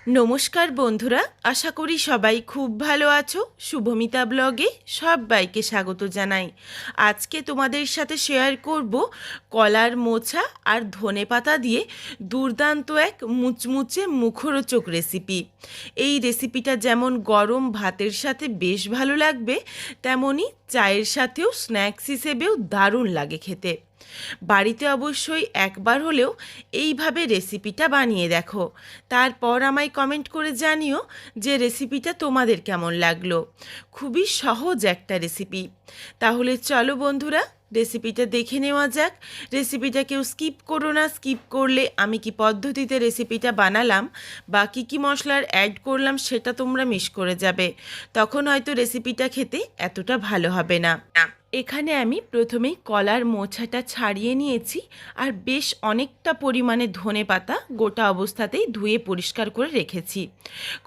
নমস্কার বন্ধুরা, আশা করি সবাই খুব ভালো আছো। শুভমিতা ব্লগে সবাইকে স্বাগত জানাই। আজকে তোমাদের সাথে শেয়ার করব কলার মোচা আর ধনেপাতা দিয়ে দুর্দান্ত এক মুচমুচে মুখরোচক রেসিপি। এই রেসিপিটা যেমন গরম ভাতের সাথে বেশ ভালো লাগবে, তেমনি চায়ের সাথেও স্ন্যাক্স হিসেবেও দারুণ লাগে খেতে। বাড়িতে অবশ্যই একবার হলেও এইভাবে রেসিপিটা বানিয়ে দেখো, তারপর আমায় কমেন্ট করে জানিও যে রেসিপিটা তোমাদের কেমন লাগলো। খুবই সহজ একটা রেসিপি। তাহলে চলো বন্ধুরা, রেসিপিটা দেখে নেওয়া যাক। রেসিপিটা কেউ স্কিপ করো না, স্কিপ করলে আমি কি পদ্ধতিতে রেসিপিটা বানালাম বা কী মশলার অ্যাড করলাম সেটা তোমরা মিস করে যাবে, তখন হয়তো রেসিপিটা খেতে এতটা ভালো হবে না। এখানে আমি প্রথমেই কলার মোচাটা ছাড়িয়ে নিয়েছি, আর বেশ অনেকটা পরিমাণে ধনেপাতা গোটা অবস্থাতেই ধুয়ে পরিষ্কার করে রেখেছি।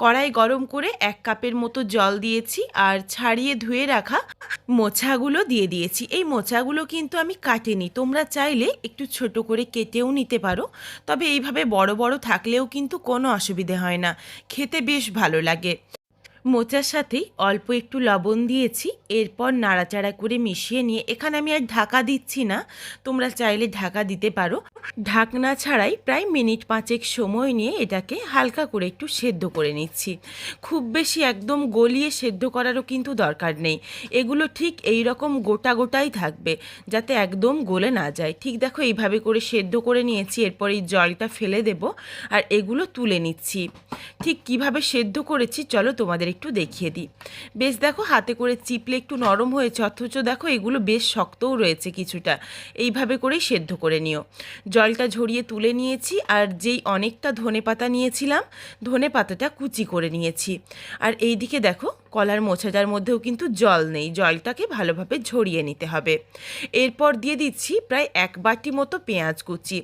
কড়াই গরম করে 1 কাপের মতো জল দিয়েছি, আর ছাড়িয়ে ধুয়ে রাখা মোচাগুলো দিয়ে দিয়েছি। এই মোচাগুলো কিন্তু আমি কাটিনি, তোমরা চাইলে একটু ছোট করে কেটেও নিতে পারো, তবে এইভাবে বড় বড় থাকলেও কিন্তু কোনো অসুবিধে হয় না, খেতে বেশ ভালো লাগে। মোচার সাথেই অল্প একটু লবণ দিয়েছি, এরপর নাড়াচাড়া করে মিশিয়ে নিয়ে এখানে আমি আর ঢাকা দিচ্ছি না, তোমরা চাইলে ঢাকা দিতে পারো। ঢাকনা ছাড়াই প্রায় মিনিট 5 সময় নিয়ে এটাকে হালকা করে একটু সেদ্ধ করে নিচ্ছি। খুব বেশি একদম গলিয়ে সেদ্ধ করারও কিন্তু দরকার নেই, এগুলো ঠিক এই রকম গোটা গোটাই থাকবে, যাতে একদম গলে না যায়। ঠিক দেখো এইভাবে করে সেদ্ধ করে নিয়েছি, এরপর এই জলটা ফেলে দেব আর এগুলো তুলে নিচ্ছি। ঠিক কিভাবে সেদ্ধ করেছি চলো তোমাদের একটু দেখিয়ে দিই। বেশ দেখো হাতে করে চিপলে একটু নরম হয়েছে, অথচ দেখো এগুলো বেশ শক্তও রয়েছে কিছুটা। এইভাবে করেই সেদ্ধ করে নিও। জলটা ঝরিয়ে তুলে নিয়েছি, আর যেই অনেকটা ধনেপাতা নিয়েছিলাম ধনেপাতাটা কুচি করে নিয়েছি। আর এই দিকে দেখো কলার মোচাটার মধ্যেও কিন্তু জল নেই, জলটাকে ভালোভাবে ঝরিয়ে নিতে হবে। এরপর দিয়ে দিচ্ছি প্রায় 1 বাটি মতো পেঁয়াজ কুচি।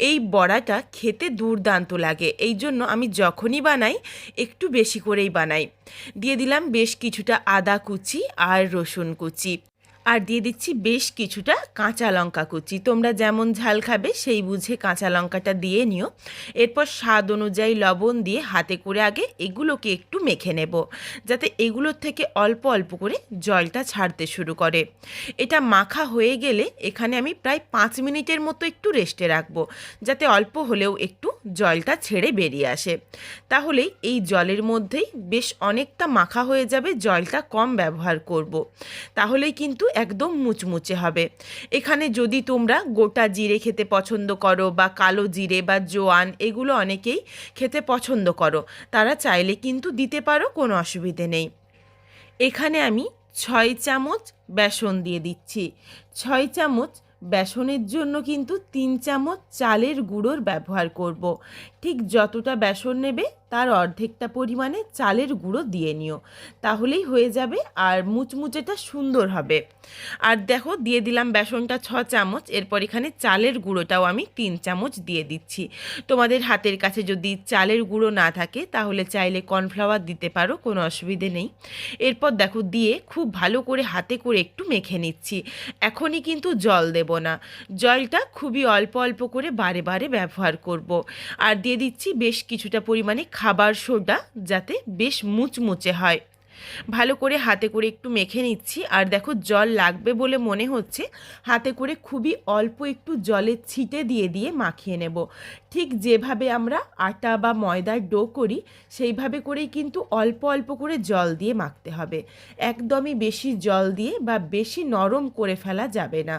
এই বড়াটা খেতে দুর্দান্ত লাগে, এই জন্য আমি যখনই বানাই একটু বেশি করেই বানাই। দিয়ে দিলাম বেশ কিছুটা আদা কুচি আর রসুন কুচি, আর দিয়ে দিচ্ছি বেশ কিছুটা কাঁচা লঙ্কা কুচি। তোমরা যেমন ঝাল খাবে সেই বুঝে কাঁচা লঙ্কাটা দিয়ে নিও। এরপর স্বাদ অনুযায়ী লবণ দিয়ে হাতে করে আগে এগুলোকে একটু মেখে নেব, যাতে এগুলোর থেকে অল্প অল্প করে জলটা ছাড়তে শুরু করে। এটা মাখা হয়ে গেলে এখানে আমি প্রায় 5 মিনিটের মতো একটু রেস্টে রাখবো, যাতে অল্প হলেও একটু জলটা ছেড়ে বেরিয়ে আসে। তাহলেই এই জলের মধ্যেই বেশ অনেকটা মাখা হয়ে যাবে, জলটা কম ব্যবহার করব। তাহলেই কিন্তু একদম মুচমুচে হবে। এখানে যদি তোমরা গোটা জিরে খেতে পছন্দ করো বা কালো জিরে বা জোয়ান, এগুলো অনেকেই খেতে পছন্দ করো, তারা চাইলে কিন্তু দিতে পারো, কোনো অসুবিধে নেই। এখানে আমি 6 চামচ বেসন দিয়ে দিচ্ছি। 6 চামচ বেসনের জন্য কিন্তু 3 চামচ চালের গুঁড়োর ব্যবহার করব। ঠিক যতটা বেসন নেবে তার অর্ধেকটা পরিমাণে চালের গুঁড়ো দিয়ে নিও, তাহলেই হয়ে যাবে, আর মুচমুচেটা সুন্দর হবে। আর দেখো দিয়ে দিলাম বেসনটা 6 চামচ, এরপর এখানে চালের গুঁড়োটাও আমি 3 চামচ দিয়ে দিচ্ছি। তোমাদের হাতের কাছে যদি চালের গুঁড়ো না থাকে তাহলে চাইলে কর্নফ্লাওয়ার দিতে পারো, কোনো অসুবিধে নেই। এরপর দেখো দিয়ে খুব ভালো করে হাতে করে একটু মেখে নিচ্ছি। এখনই কিন্তু জল দেব না, জলটা খুবই অল্প অল্প করে বারে বারে ব্যবহার করব। আর দিয়ে দিচ্ছি বেশ কিছুটা পরিমাণে খাবার সোডা, যাতে বেশ মুচমুচে হয়। ভালো করে হাতে করে একটু মেখে নিচ্ছি, আর দেখো জল লাগবে বলে মনে হচ্ছে হাতে করে খুবই অল্প একটু জলের ছিটে দিয়ে দিয়ে মাখিয়ে নেব। ঠিক যেভাবে আমরা আটা বা ময়দার ডো করি সেইভাবে করেই কিন্তু অল্প অল্প করে জল দিয়ে মাখতে হবে। একদমই বেশি জল দিয়ে বা বেশি নরম করে ফেলা যাবে না,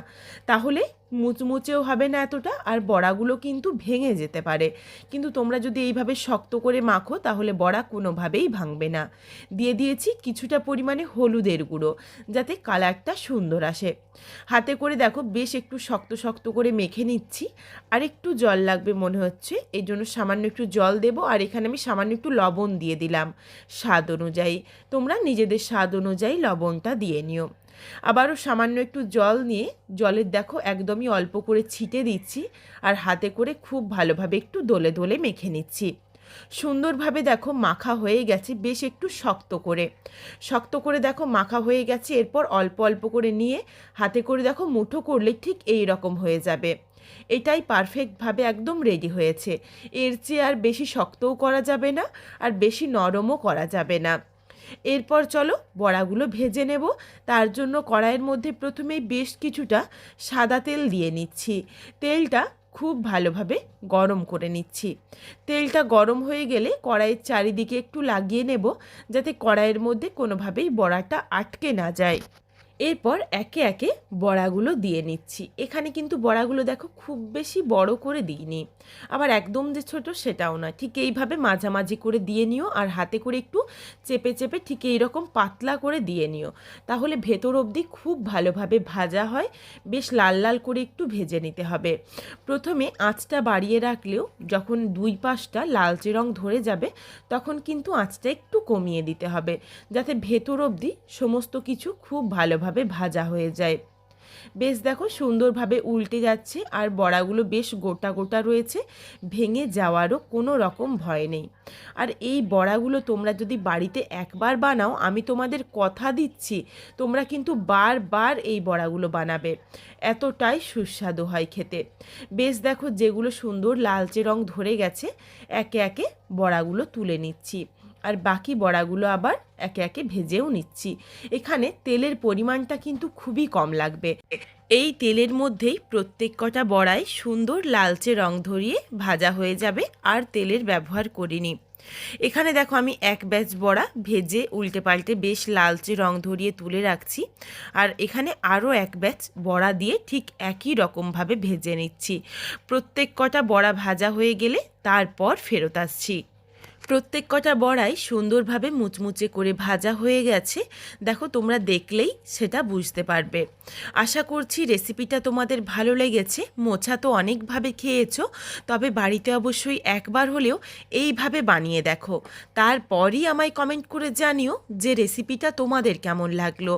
তাহলে মুচমুচেও হবে না এতটা, আর বড়াগুলো কিন্তু ভেঙে যেতে পারে। কিন্তু তোমরা যদি এইভাবে শক্ত করে মাখো তাহলে বড়া কোনোভাবেই ভাঙবে না। দিয়ে দিয়েছি কিছুটা পরিমাণে হলুদের গুঁড়ো, যাতে কালারটা সুন্দর আসে। হাতে করে দেখো বেশ একটু শক্ত শক্ত করে মেখে নিচ্ছি, আর একটু জল লাগবে মনে হচ্ছে, এই জন্য সামান্য একটু জল দেব। আর এখানে আমি সামান্য একটু লবণ দিয়ে দিলাম স্বাদ অনুযায়ী, তোমরা নিজেদের স্বাদ অনুযায়ী লবণটা দিয়ে নিও। আবারও সামান্য একটু জল নিয়ে জলের দেখো একদমই অল্প করে ছিটে দিচ্ছি, আর হাতে করে খুব ভালোভাবে একটু দোলে দোলে মেখে নিচ্ছি। সুন্দরভাবে দেখো মাখা হয়ে গেছে, বেশ একটু শক্ত করে শক্ত করে দেখো মাখা হয়ে গেছে। এরপর অল্প অল্প করে নিয়ে হাতে করে দেখো মুঠো করলে ঠিক এই রকম হয়ে যাবে। এটাই পারফেক্টভাবে একদম রেডি হয়েছে। এর চেয়ে আর বেশি শক্তও করা যাবে না, আর বেশি নরমও করা যাবে না। এরপর চলো বড়াগুলো ভেজে নেব। তার জন্য কড়াইয়ের মধ্যে প্রথমেই বেশ কিছুটা সাদা তেল দিয়ে নিচ্ছি। তেলটা খুব ভালোভাবে গরম করে নিচ্ছি। তেলটা গরম হয়ে গেলে কড়াইয়ের চারিদিকে একটু লাগিয়ে নেব, যাতে কড়াইয়ের মধ্যে কোনোভাবেই বড়াটা আটকে না যায়। এরপর একে একে বড়াগুলো দিয়ে নিচ্ছি। এখানে কিন্তু বড়াগুলো দেখো খুব বেশি বড় করে দিইনি, আবার একদম যে ছোট সেটাও না, ঠিক এইভাবে মাঝামাঝি করে দিয়ে নিও, আর হাতে করে একটু চেপে চেপে ঠিক এইরকম পাতলা করে দিয়ে নিও, তাহলে ভেতর অবধি খুব ভালোভাবে ভাজা হয়। বেশ লাল লাল করে একটু ভেজে নিতে হবে। প্রথমে আঁচটা বাড়িয়ে রাখলেও যখন দুই পাশটা লালচে রং ধরে যাবে তখন কিন্তু আঁচটা একটু কমিয়ে দিতে হবে, যাতে ভেতর অবধি সমস্ত কিছু খুব ভালোভাবে ভাজা হয়ে যায়। বেশ দেখো সুন্দরভাবে উল্টে যাচ্ছে, আর বড়াগুলো বেশ গোটা গোটা রয়েছে, ভেঙে যাওয়ারও কোনো রকম ভয় নেই। আর এই বড়াগুলো তোমরা যদি বাড়িতে একবার বানাও, আমি তোমাদের কথা দিচ্ছি তোমরা কিন্তু বারবার এই বড়াগুলো বানাবে, এতটাই সুস্বাদু হয় খেতে। বেশ দেখো যেগুলো সুন্দর লালচে রং ধরে গেছে, একে একে বড়াগুলো তুলে নিচ্ছি, আর বাকি বড়াগুলো আবার একে একে ভেজেও নিচ্ছি। এখানে তেলের পরিমাণটা কিন্তু খুবই কম লাগবে। এই তেলের মধ্যেই প্রত্যেক কটা বড়াই সুন্দর লালচে রং ধরিয়ে ভাজা হয়ে যাবে, আর তেলের ব্যবহার করিনি। এখানে দেখো আমি এক ব্যাচ বড়া ভেজে উল্টে পাল্টে বেশ লালচে রং ধরিয়ে তুলে রাখছি, আর এখানে আরও এক ব্যাচ বড়া দিয়ে ঠিক একই রকমভাবে ভেজে নিচ্ছি। প্রত্যেক কটা বড়া ভাজা হয়ে গেলে তারপর ফেরত আসছি। প্রত্যেক কটা বড়াই সুন্দরভাবে মুচমুচে করে ভাজা হয়ে গেছে, দেখো তোমরা দেখলেই সেটা বুঝতে পারবে। আশা করছি রেসিপিটা তোমাদের ভালো লেগেছে। মোচা তো অনেকভাবে খেয়েছো, তবে বাড়িতে অবশ্যই একবার হলেও এইভাবে বানিয়ে দেখো, তারপরই আমায় কমেন্ট করে জানিও যে রেসিপিটা তোমাদের কেমন লাগলো।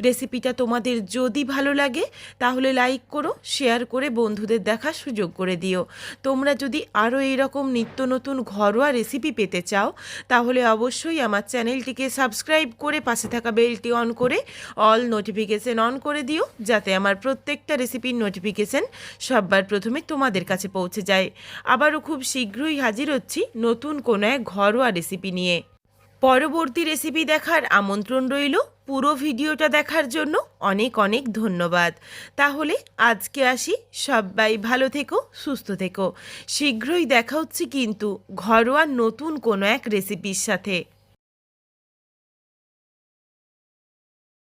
রেসিপিটা তোমাদের যদি ভালো লাগে তাহলে লাইক করো, শেয়ার করে বন্ধুদের দেখার সুযোগ করে দিও। তোমরা যদি আরও এইরকম নিত্য নতুন ঘরোয়া রেসিপি পেতে চাও তাহলে অবশ্যই আমার চ্যানেলটিকে সাবস্ক্রাইব করে পাশে থাকা বেলটি অন করে অল নোটিফিকেশন অন করে দিও, যাতে আমার প্রত্যেকটা রেসিপির নোটিফিকেশন সবার প্রথমে তোমাদের কাছে পৌঁছে যায়। আবারও খুব শীঘ্রই হাজির হচ্ছি নতুন কোনো এক ঘরোয়া রেসিপি নিয়ে। পরবর্তী রেসিপি দেখার আমন্ত্রণ রইল। পুরো ভিডিওটা দেখার জন্য অনেক অনেক ধন্যবাদ। তাহলে আজকে আসি, সবাই ভালো থেকো, সুস্থ থেকো। শীঘ্রই দেখা হচ্ছে কিন্তু ঘরোয়া নতুন কোনো এক রেসিপির সাথে।